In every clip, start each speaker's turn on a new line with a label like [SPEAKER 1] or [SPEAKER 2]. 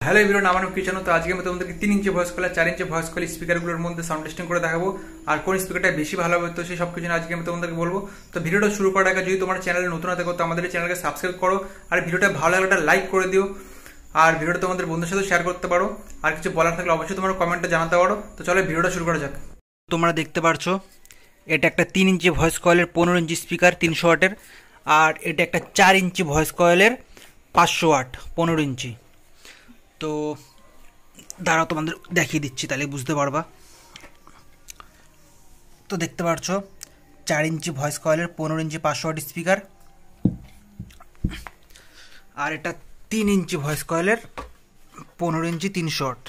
[SPEAKER 1] Hello everyone, আমার নাম kitchen. তো আজকে আমি তোমাদেরকে 3 ইঞ্চি ভয়েস কল আর 4 ইঞ্চি ভয়েস কল স্পিকারগুলোর মধ্যে সাউন্ড টেস্টিং করে দেখাবো, আর কোন স্পিকারটা বেশি ভালো হবে তো সেই সব কিছু আজকে আমি তোমাদেরকে বলবো। তো ভিডিওটা শুরু করার আগে যদি তোমার চ্যানেলে নতুন হয়ে থাকো তো আমাদের চ্যানেলকে সাবস্ক্রাইব করো, আর ভিডিওটা ভালো লাগলে একটা লাইক করে দিও, আর ভিডিওটা তোমাদের বন্ধুদের সাথে শেয়ার করতে পারো, আর কিছু বলার থাকলে অবশ্যই তোমরা কমেন্টে জানাতে পারো। তো চলো ভিডিওটা শুরু করা যাক। তোমরা দেখতে পারছো এটা একটা 3 ইঞ্চি ভয়েস কয়েলের 15 ইঞ্চি স্পিকার 300 ওয়াটের, আর এটা একটা 4 ইঞ্চি ভয়েস কয়েলের 500 ওয়াট 15 ইঞ্চি। তো দাঁড়াও তোমাদের দেখিয়ে দিচ্ছি, তাহলে বুঝতে পারবা। তো দেখতে পাচ্ছ 4 ইঞ্চি ভয়েস কয়েলের 15 ইঞ্চি 500 ওয়াট স্পিকার, আর এটা 3 ইঞ্চি ভয়েস কয়েলের 15 ইঞ্চি 300 ওয়াট।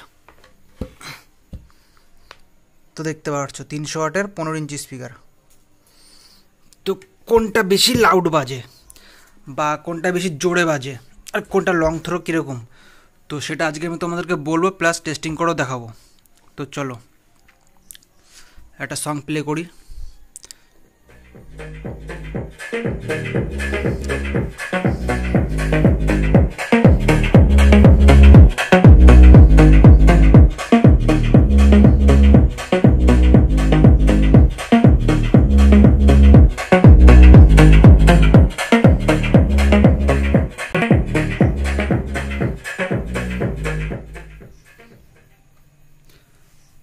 [SPEAKER 1] তো দেখতে পাচ্ছ 300 ওয়াটের 15 ইঞ্চি স্পিকার। তো কোনটা বেশি লাউড বাজে বা কোনটা বেশি জোরে বাজে আর কোনটা লং থ্রো কীরকম, তো সেটা আজকে আমি তোমাদেরকে বলবো, প্লাস টেস্টিং করেও দেখাবো। তো চলো একটা সং প্লে করি।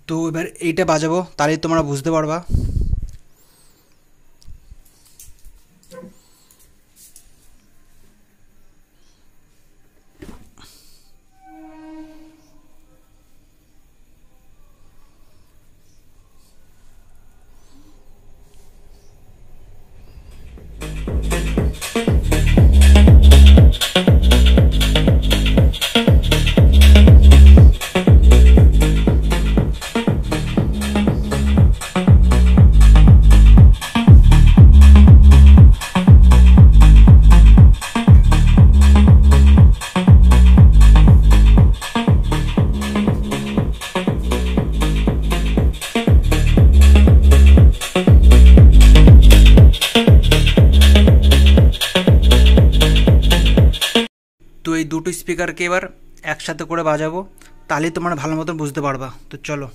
[SPEAKER 1] তো এবার এইটা বাজাবো, তাহলেই তোমরা বুঝতে পারবা। তো এই দুটো স্পিকারকে এবার একসাথে করে বাজাবো, তাহলেই তোমরা ভালো মতন বুঝতে পারবা। তো চলো।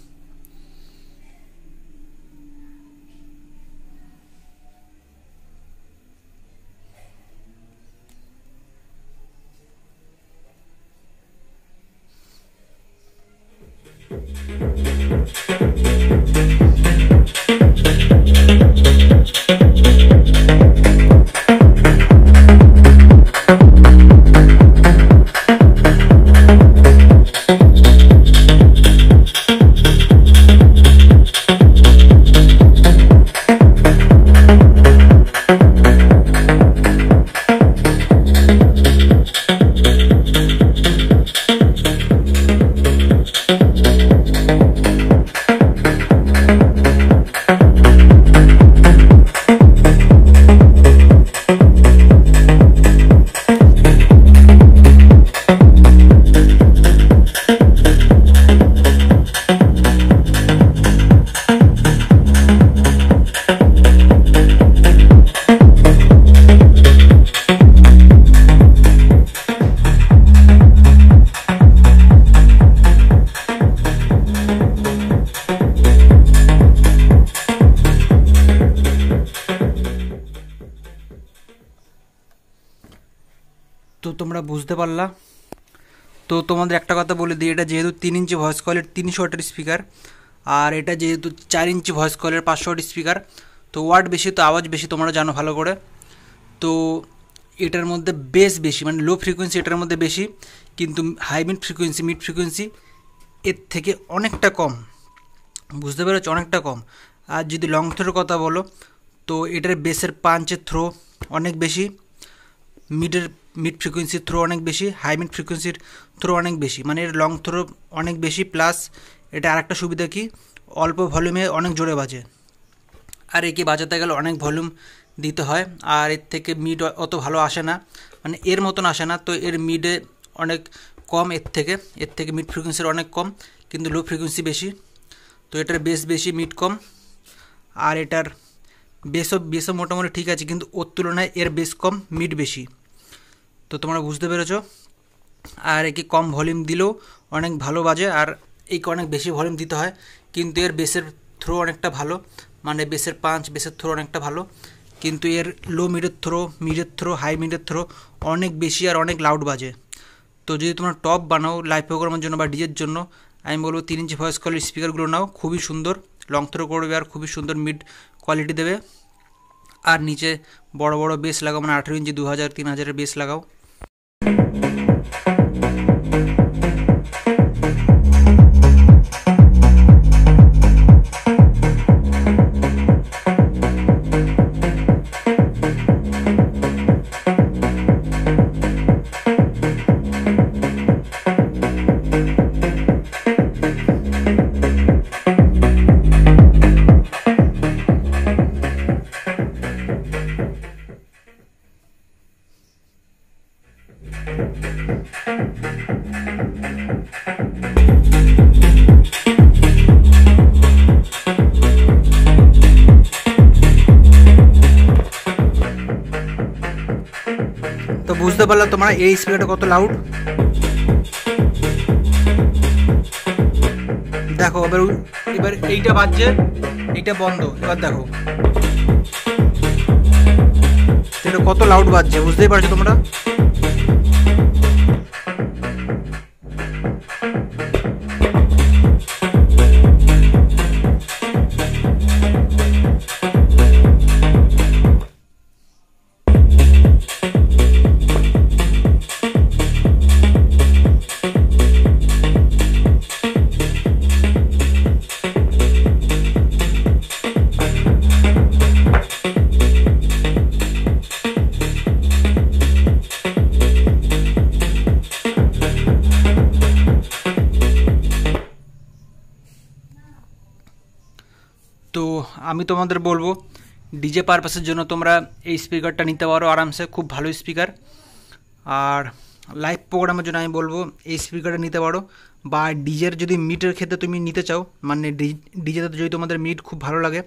[SPEAKER 1] তো তোমরা বুঝতে পারলা। তো তোমাদের একটা কথা বলে দিই, এটা যেহেতু 3 ইঞ্চি ভয়েস কয়েলের 300 ওয়াটের স্পিকার, আর এটা যেহেতু 4 ইঞ্চি ভয়েস কয়েলের 500 ওয়াট স্পিকার, তো ওয়াট বেশি তো আওয়াজ বেশি, তোমরা জানো ভালো করে। তো এটার মধ্যে বেস বেশি, মানে লো ফ্রিকোয়েন্সি এটার মধ্যে বেশি, কিন্তু হাই মিড ফ্রিকোয়েন্সি এর থেকে অনেকটা কম, বুঝতে পেরেছ, অনেকটা কম। আর যদি লং থ্রোর কথা বলো তো এটার বেসের পাঞ্চের থ্রো অনেক বেশি, মিড ফ্রিকোয়েন্সির থ্রো অনেক বেশি, হাই মিড ফ্রিকোয়েন্সির থ্রো অনেক বেশি, মানে এর লং থ্রো অনেক বেশি। প্লাস এটা আরেকটা সুবিধা কি, অল্প ভলিউমে অনেক জোরে বাজে, আর একে বাজাতে গেলে অনেক ভলিউম দিতে হয়, আর এর থেকে মিড অত ভালো আসে না, মানে এর মতন আসে না। তো এর মিডে অনেক কম, এর থেকে মিড ফ্রিকোয়েন্সির অনেক কম, কিন্তু লো ফ্রিকোয়েন্সি বেশি। তো এটার বেস বেশি মিড কম, আর এটার বেসও মোটামুটি ঠিক আছে, কিন্তু ওর তুলনায় এর বেস কম মিড বেশি। তো তোমরা বুঝতে পেরেছো। আর একে কম ভলিউম দিলেও অনেক ভালো বাজে, আর একে অনেক বেশি ভলিউম দিতে হয়, কিন্তু এর বেসের থ্রো অনেকটা ভালো, মানে বেসের পাঞ্চ, বেসের থ্রো অনেকটা ভালো, কিন্তু এর লো মিডের থ্রো হাই মিডের থ্রো অনেক বেশি আর অনেক লাউড বাজে। তো যদি তোমরা টপ বানাও লাইভ প্রোগ্রামের জন্য বা ডিজের জন্য, আমি বলবো 3 ইঞ্চি ভয়েস কলের স্পিকারগুলো নাও, খুবই সুন্দর লং থ্রো করবে আর খুবই সুন্দর মিড কোয়ালিটি দেবে। আর নিচে বড় বড় বেস লাগাও, মানে 18 ইঞ্চি 2000 3000-এর বেস লাগাও। তো বুঝতে পারলে তোমরা এই স্পিকারটা কত লাউড। দেখো এবার এইটা বাজছে, এইটা বন্ধ, এবার দেখো এটা কত লাউড বাজছে, বুঝতেই পারছো তোমরা। তো আমি তোমাদের বলবো ডিজে পারপাসের জন্য তোমরা এই স্পিকারটা নিতে পারো আরামসে, খুব ভালো স্পিকার। আর লাইভ প্রোগ্রামের জন্য আমি বলবো এই স্পিকারটা নিতে পারো, বা ডিজের যদি মিটের ক্ষেত্রে তুমি নিতে চাও, মানে ডিজেতে যদি তোমাদের মিট খুব ভালো লাগে,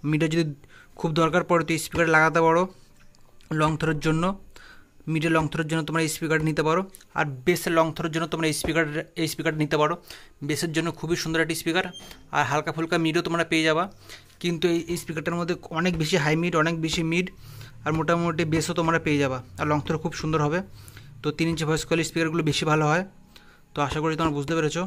[SPEAKER 1] মিটের যদি খুব দরকার পড়ে তো স্পিকার লাগাতে পারো লং থ্রোর জন্য। মিডের লং থ্রোর জন্য তোমরা এই স্পিকার নিতে পারো, আর বেসের লং থ্রোর জন্য তোমরা এই স্পিকার নিতে পারো। বেসের জন্য খুবই সুন্দর একটি স্পিকার, আর হালকা ফুলকা মিডও তোমরা পেয়ে যাবা, কিন্তু এই স্পিকারটার মধ্যে অনেক বেশি হাই মিড, অনেক বেশি মিড, আর মোটামুটি বেসও তোমরা পেয়ে যাবা, আর লং থ্রো খুব সুন্দর হবে। তো 3 ইঞ্চি ভয়েস কয়েল স্পিকারগুলো বেশি ভালো হয়। তো আশা করি তোমরা বুঝতে পেরেছো।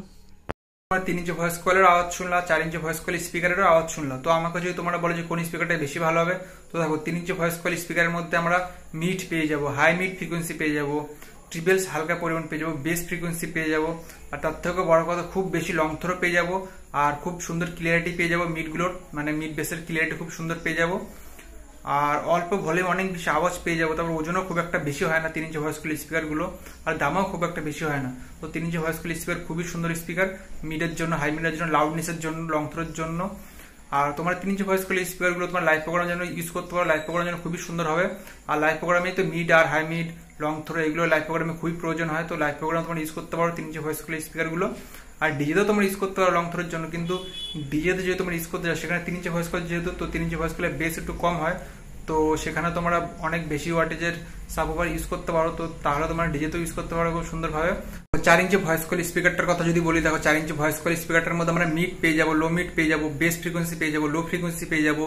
[SPEAKER 1] 3 ইঞ্চি ভয়েস কয়েলের আওয়াজ শুনলা, 4 ইঞ্চি ভয়েস কয়েল স্পিকারেরও আওয়াজ শুনলা। তো আমাকে যদি তোমরা বলো যে কোন স্পিকারটা বেশি ভালো হবে, তো দেখো 3 ইঞ্চি ভয়েস কয়েল স্পিকারের মধ্যে আমরা মিড পেয়ে যাবো, হাই মিড ফ্রিকোয়েন্সি পেয়ে যাবো, ট্রিপলস হালকা পরিমাণ পেয়ে যাবো, বেস ফ্রিকোয়েন্সি পেয়ে যাবো, আর তার থেকে বড় কথা খুব বেশি লং থ্রো পেয়ে যাবো, আর খুব সুন্দর ক্লিয়ারিটি পেয়ে যাবো মিডগুলোর, মানে মিড বেসের ক্লিয়ারিটি খুব সুন্দর পেয়ে যাবো, আর অল্প ভলিউম অনেক বেশি আওয়াজ পেয়ে যাবো। তারপর ওজনও খুব একটা বেশি হয় না 3 ইঞ্চি ভয়েস কয়েল স্পিকারগুলো, আর দামও খুব একটা বেশি হয় না। তো 3 ইঞ্চি ভয়েস কয়েল স্পিকার খুবই সুন্দর স্পিকার, মিডের জন্য, হাই মিডের জন্য, লাউডনেসের জন্য, লং থ্রোর জন্য। আর তোমার 3 ইঞ্চি ভয়েস কয়েল স্পিকারগুলো তোমার লাইভ প্রোগ্রামের জন্য ইউজ করতে পারো, লাইভ প্রোগ্রামের জন্য খুবই সুন্দর হবে। আর লাইভ প্রোগ্রামে তো মিড আর হাই মিড, লং থ্রো এগুলো লাইভ প্রোগ্রামে খুবই প্রয়োজন হয়। তো লাইভ প্রোগ্রাম তোমরা ইউজ করতে পারো 3 ইঞ্চি ভয়েস কয়েল স্পিকারগুলো। আর ডিজেতেও তোমরা ইউজ করতে পারো লং থ্রোর জন্য, কিন্তু ডিজেতে যদি তোমরা ইউজ করতে চাও সেখানে 3 ইঞ্চি ভয়েস কয়েল যেহেতু, তো 3 ইঞ্চি ভয়েস কয়েলের বেস একটু কম হয়, তো সেখানে তোমরা অনেক বেশি ওয়াটেজের সাবওয়ুফার ইউজ করতে পারো, তো তাহলে তোমরা ডিজেতেও ইউজ করতে পারো খুব সুন্দরভাবে। 4 ইঞ্চি ভয়েস কয়েল স্পিকারটার কথা যদি বলি, দেখো 4 ইঞ্চি ভয়েস কয়েল স্পিকারটার মধ্যে আমরা মিড পেয়ে যাবো, লো মিড পেয়ে যাবো, বেস ফ্রিকোয়েন্সি পেয়ে যাবো, লো ফ্রিকোয়েন্সি পেয়ে যাবো।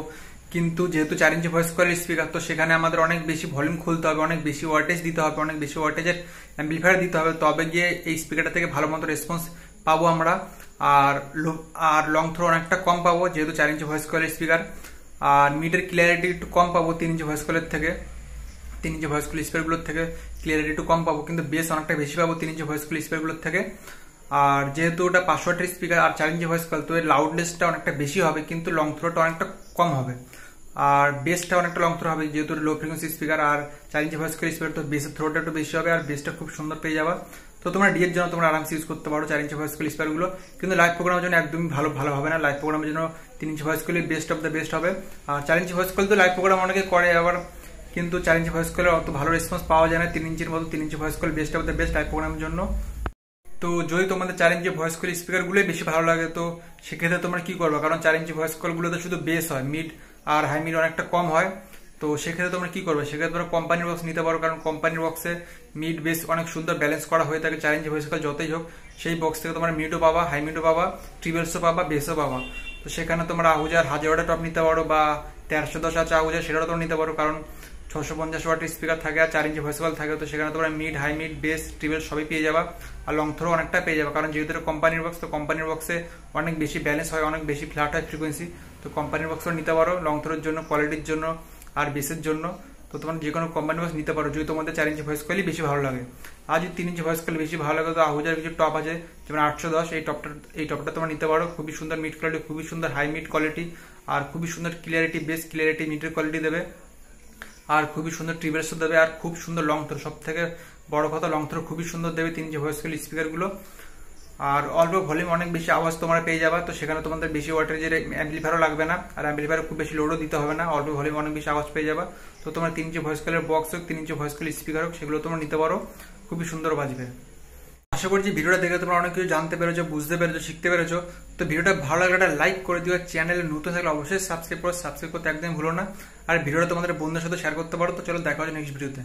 [SPEAKER 1] কিন্তু যেহেতু 4 ইঞ্চি ভয়েস কয়েল স্পিকার, তো সেখানে আমাদের অনেক বেশি ভলিউম খুলতে হবে, অনেক বেশি ওয়াটেজ দিতে হবে, অনেক বেশি ওয়াটেজের অ্যাম্পলিফায়ার দিতে হবে, তবে গিয়ে এই স্পিকারটা থেকে ভালো মতো রেসপন্স পাবো আমরা। আর লং থ্রো অনেকটা কম পাবো যেহেতু 4 ইঞ্চি ভয়েস কয়েল স্পিকার। আর মিডের ক্লিয়ারিটি একটু কম পাবো 3 ইঞ্চি ভয়েস কয়েলের থেকে, 3 ইঞ্চি ভয়েস কয়েল স্পিকারগুলোর থেকে ক্লিয়ারিটি একটু কম পাবো, কিন্তু বেস অনেকটা বেশি পাবো 3 ইঞ্চি ভয়েস কয়েল স্পিকারগুলোর থেকে। আর যেহেতু ওটা 500 ওয়াটের স্পিকার আর 4 ইঞ্চি ভয়েস কয়েল, তো এর লাউডনেসটা অনেকটা বেশি হবে, কিন্তু লং থ্রোটা অনেকটা কম হবে, আর বেসটা অনেকটা লং থ্রো হবে যেহেতু লো ফ্রিকোয়েন্সি স্পিকার। আর 4 ইঞ্চি ভয়েস কয়েল স্পিকার, তো বেসের থ্রোটা একটু বেশি হবে, আর বেসটা খুব সুন্দর পেয়ে যাবে। তো তোমরা ডিএর জন্য তোমরা আরামসে ইউজ করতে পারো 4 ইঞ্চি ভয়েস কয়েল স্পিকারগুলো, কিন্তু লাইভ প্রোগ্রামের জন্য একদমই ভালো হবে না। লাইভ প্রোগ্রামের জন্য 3 inch voice coil best of the best হবে। আর 4 ইঞ্চি ভয়েস কয়েল তো লাইভ প্রোগ্রাম অনেকে করে আবার, কিন্তু 4 ইঞ্চি ভয়েস কয়েলের অত ভালো রেসপন্স পাওয়া যায় না 3 ইঞ্চির মতো। 3 inch voice coil best of the best live প্রোগ্রামের জন্য। তো যদি তোমাদের 4 ইঞ্চি ভয়েস কল স্পিকারগুলোই বেশি ভালো লাগে, তো সেক্ষেত্রে তোমরা কি করবে, কারণ 4 ইঞ্চি ভয়েস কলগুলোতে শুধু বেস হয়, মিড আর হাই মিড অনেকটা কম হয়। তো সেক্ষেত্রে তোমরা কি করবে, সেক্ষেত্রে তোমরা কোম্পানির বক্স নিতে পারো, কারণ কোম্পানির বক্সে মিড বেস অনেক সুন্দর ব্যালেন্স করা হয়ে থাকে। 4 ইঞ্চি ভয়েস কল যতই হোক, সেই বক্স থেকে তোমরা মিডও পাবা, হাই মিডও পাবা, ট্রিবেলসও পাবা, বেসও পাবা। তো সেখানে তোমরা আহুজার 1000 ওয়াটের টপ নিতে পারো, বা 1310 আছে আহুজার, সেটাও তোমরা নিতে পারো, কারণ 650 ওয়াটের স্পিকার থাকে আর 4 ইঞ্চি ভয়েস কল থাকে। তো সেখানে তোমরা mid, high mid, bass, treble সবই পেয়ে যাবা, আর লং থ্রো অনেকটা পেয়ে যাবে, কারণ যেহেতু কোম্পানির বক্স, তো কোম্পানির বক্সে অনেক বেশি ব্যালেন্স হয়, অনেক বেশি ফ্ল্যাট হয় ফ্রিকোয়েন্সি। তো কোম্পানির বক্সও নিতে পারো লং থ্রোর জন্য, কোয়ালিটির জন্য আর বেসের জন্য। তো তোমরা যে কোনো কোম্পানি বক্স নিতে পারো যদি তোমাদের 4 ইঞ্চি ভয়েস কলই বেশি ভালো লাগে। আর যদি 3 ইঞ্চি ভয়েস কল বেশি ভালো লাগে, তো আহুজার কিছু টপ আছে যেমন 810, এই টপটা তোমরা নিতে পারো। খুবই সুন্দর মিড কোয়ালিটি, খুবই সুন্দর হাই মিড কোয়ালিটি, আর খুবই সুন্দর ক্লিয়ারিটি, বেস ক্লিয়ারিটি, মিডের কোয়ালিটি দেবে, আর খুবই সুন্দর ট্রিবেলসও দেবে, আর খুব সুন্দর লং থ্রো। সব থেকে বড় কথা, লং থ্রো খুবই সুন্দর দেবে 3 ইঞ্চি ভয়েস কল স্পিকারগুলো। আর অল্প ভলিউম, অনেক বেশি আওয়াজ তোমরা পেয়ে যাবে। তো সেখানে তোমাদের বেশি ওয়াটেজের অ্যাম্পলিফায়ারও লাগবে না, আর অ্যাম্পলিফায়ার খুব বেশি লোডও দিতে হবে না, অল্প ভলিউম অনেক বেশি আওয়াজ পেয়ে যাবে। তো তোমরা 3 ইঞ্চি ভয়েস কলের বক্স হোক, 3 ইঞ্চি ভয়েস কল স্পিকার হোক, সেগুলো তোমরা নিতে পারো, খুবই সুন্দর বাজবে। আশা করছি ভিডিওটা দেখে তোমরা অনেক কিছু জানতে পেরেছো, বুঝতে পেরেছো, শিখতে পেরেছো। তো ভিডিওটা ভালো লাগলে একটা লাইক করে দিও, চ্যানেলে নতুন থাকলে অবশ্যই সাবস্ক্রাইব করো, সাবস্ক্রাইব করতে একদম ভুলো না। আর ভিডিওটা তোমাদের বন্ধুদের সাথে শেয়ার করতে পারো। তো চলো দেখা হচ্ছে নেক্সট ভিডিওতে।